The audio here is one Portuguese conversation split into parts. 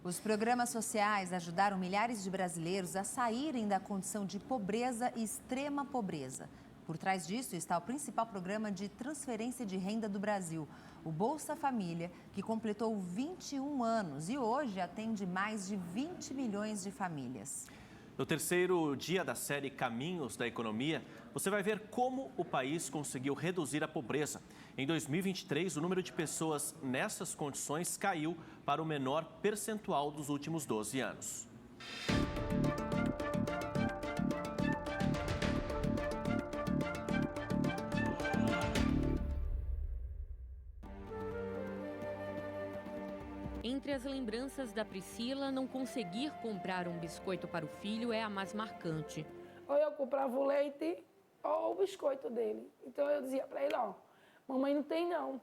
Os programas sociais ajudaram milhares de brasileiros a saírem da condição de pobreza e extrema pobreza. Por trás disso está o principal programa de transferência de renda do Brasil, o Bolsa Família, que completou 21 anos e hoje atende mais de 20 milhões de famílias. No terceiro dia da série Caminhos da Economia, você vai ver como o país conseguiu reduzir a pobreza. Em 2023, o número de pessoas nessas condições caiu para o menor percentual dos últimos 12 anos. Entre as lembranças da Priscila, não conseguir comprar um biscoito para o filho é a mais marcante. Ou eu comprava o leite ou o biscoito dele. Então eu dizia para ele, mamãe não tem não.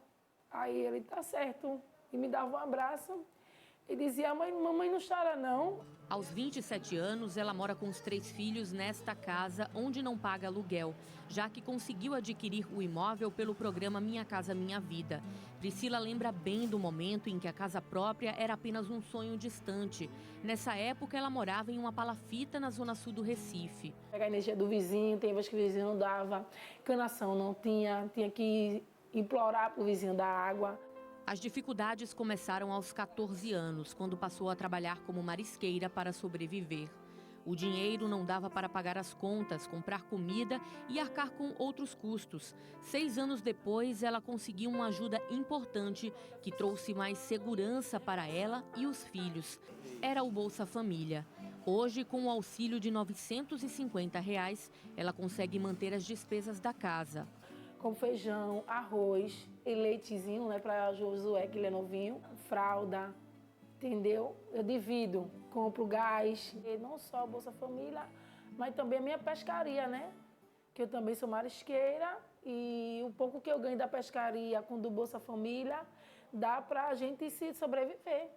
Aí ele, tá certo, e me dava um abraço e dizia, mamãe não chora não. Aos 27 anos, ela mora com os 3 filhos nesta casa, onde não paga aluguel, já que conseguiu adquirir o imóvel pelo programa Minha Casa Minha Vida. Priscila lembra bem do momento em que a casa própria era apenas um sonho distante. Nessa época, ela morava em uma palafita na zona sul do Recife. Pegar a energia do vizinho, tem vezes que o vizinho não dava, canação não tinha que implorar para o vizinho dar água. As dificuldades começaram aos 14 anos, quando passou a trabalhar como marisqueira para sobreviver. O dinheiro não dava para pagar as contas, comprar comida e arcar com outros custos. 6 anos depois, ela conseguiu uma ajuda importante que trouxe mais segurança para ela e os filhos. Era o Bolsa Família. Hoje, com o auxílio de R$ 950, ela consegue manter as despesas da casa. Com feijão, arroz e leitezinho, para Josué, que ele é novinho, fralda, entendeu? Eu divido, compro gás, e não só a Bolsa Família, mas também a minha pescaria, Que eu também sou marisqueira e o pouco que eu ganho da pescaria com do Bolsa Família dá para a gente se sobreviver.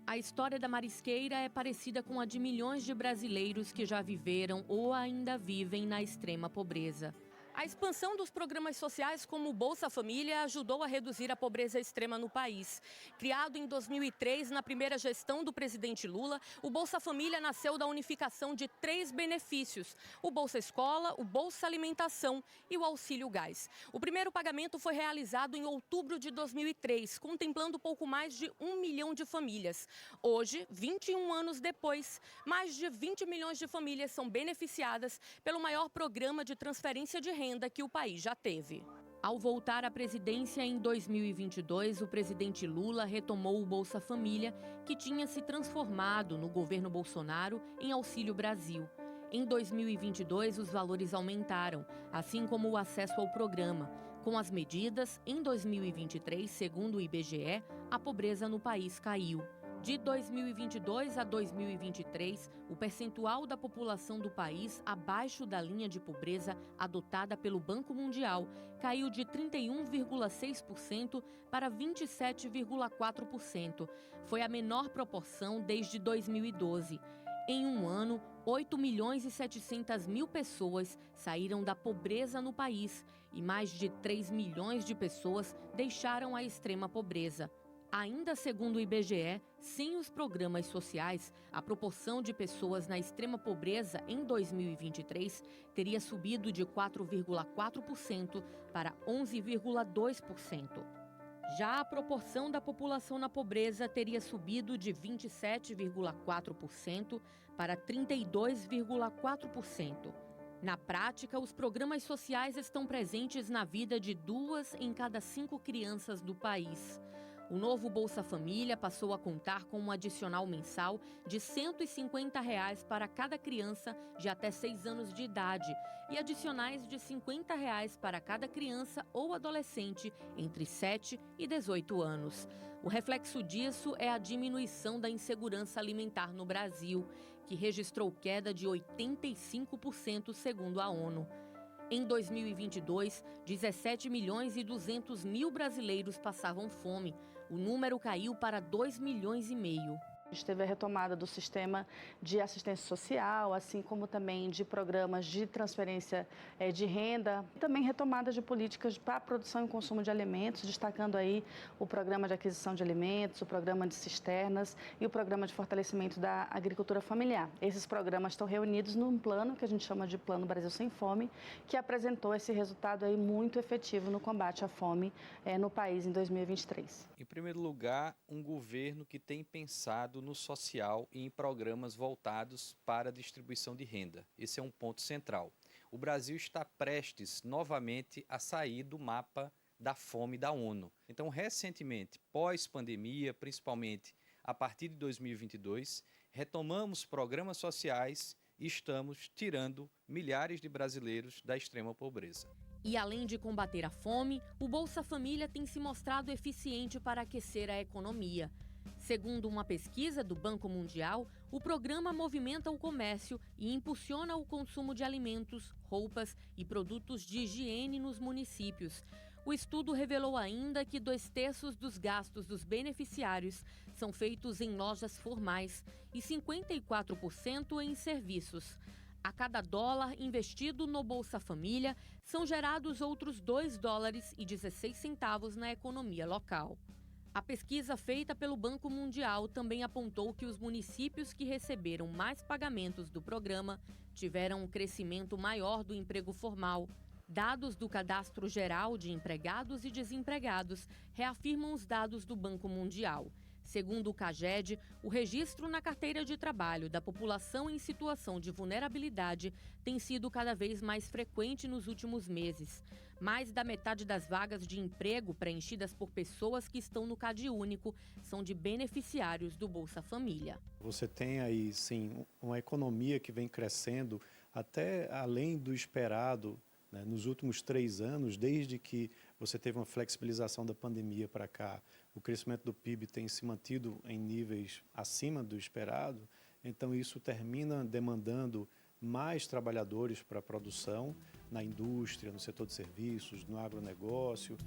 A história da marisqueira é parecida com a de milhões de brasileiros que já viveram ou ainda vivem na extrema pobreza. A expansão dos programas sociais como o Bolsa Família ajudou a reduzir a pobreza extrema no país. Criado em 2003, na primeira gestão do presidente Lula, o Bolsa Família nasceu da unificação de 3 benefícios: o Bolsa Escola, o Bolsa Alimentação e o Auxílio Gás. O primeiro pagamento foi realizado em outubro de 2003, contemplando pouco mais de 1 milhão de famílias. Hoje, 21 anos depois, mais de 20 milhões de famílias são beneficiadas pelo maior programa de transferência de renda que o país já teve. Ao voltar à presidência em 2022, o presidente Lula retomou o Bolsa Família, que tinha se transformado no governo Bolsonaro em Auxílio Brasil. Em 2022, os valores aumentaram, assim como o acesso ao programa. Com as medidas, em 2023, segundo o IBGE, a pobreza no país caiu. De 2022 a 2023, o percentual da população do país abaixo da linha de pobreza adotada pelo Banco Mundial caiu de 31,6% para 27,4%. Foi a menor proporção desde 2012. Em um ano, 8 milhões e 700 mil pessoas saíram da pobreza no país e mais de 3 milhões de pessoas deixaram a extrema pobreza. Ainda segundo o IBGE, sem os programas sociais, a proporção de pessoas na extrema pobreza em 2023 teria subido de 4,4% para 11,2%. Já a proporção da população na pobreza teria subido de 27,4% para 32,4%. Na prática, os programas sociais estão presentes na vida de 2 em cada 5 crianças do país. O novo Bolsa Família passou a contar com um adicional mensal de R$ 150 para cada criança de até 6 anos de idade e adicionais de R$ 50 para cada criança ou adolescente entre 7 e 18 anos. O reflexo disso é a diminuição da insegurança alimentar no Brasil, que registrou queda de 85% segundo a ONU. Em 2022, 17 milhões e 200 mil brasileiros passavam fome. O número caiu para 2 milhões e meio. A gente teve a retomada do sistema de assistência social, assim como também de programas de transferência de renda, e também retomada de políticas para a produção e consumo de alimentos, destacando aí o programa de aquisição de alimentos, o programa de cisternas e o programa de fortalecimento da agricultura familiar. Esses programas estão reunidos num plano que a gente chama de Plano Brasil Sem Fome, que apresentou esse resultado aí muito efetivo no combate à fome no país em 2023. Em primeiro lugar, um governo que tem pensado no social e em programas voltados para a distribuição de renda. Esse é um ponto central. O Brasil está prestes novamente a sair do mapa da fome da ONU. Então, recentemente, pós-pandemia, principalmente a partir de 2022, retomamos programas sociais e estamos tirando milhares de brasileiros da extrema pobreza. E além de combater a fome, o Bolsa Família tem se mostrado eficiente para aquecer a economia. Segundo uma pesquisa do Banco Mundial, o programa movimenta o comércio e impulsiona o consumo de alimentos, roupas e produtos de higiene nos municípios. O estudo revelou ainda que 2/3 dos gastos dos beneficiários são feitos em lojas formais e 54% em serviços. A cada dólar investido no Bolsa Família, são gerados outros $2,16 na economia local. A pesquisa feita pelo Banco Mundial também apontou que os municípios que receberam mais pagamentos do programa tiveram um crescimento maior do emprego formal. Dados do Cadastro Geral de Empregados e Desempregados reafirmam os dados do Banco Mundial. Segundo o CAGED, o registro na carteira de trabalho da população em situação de vulnerabilidade tem sido cada vez mais frequente nos últimos meses. Mais da metade das vagas de emprego preenchidas por pessoas que estão no CadÚnico são de beneficiários do Bolsa Família. Você tem aí, sim, uma economia que vem crescendo até além do esperado, né, nos últimos 3 anos, desde que você teve uma flexibilização da pandemia para cá. O crescimento do PIB tem se mantido em níveis acima do esperado, então isso termina demandando mais trabalhadores para a produção, na indústria, no setor de serviços, no agronegócio.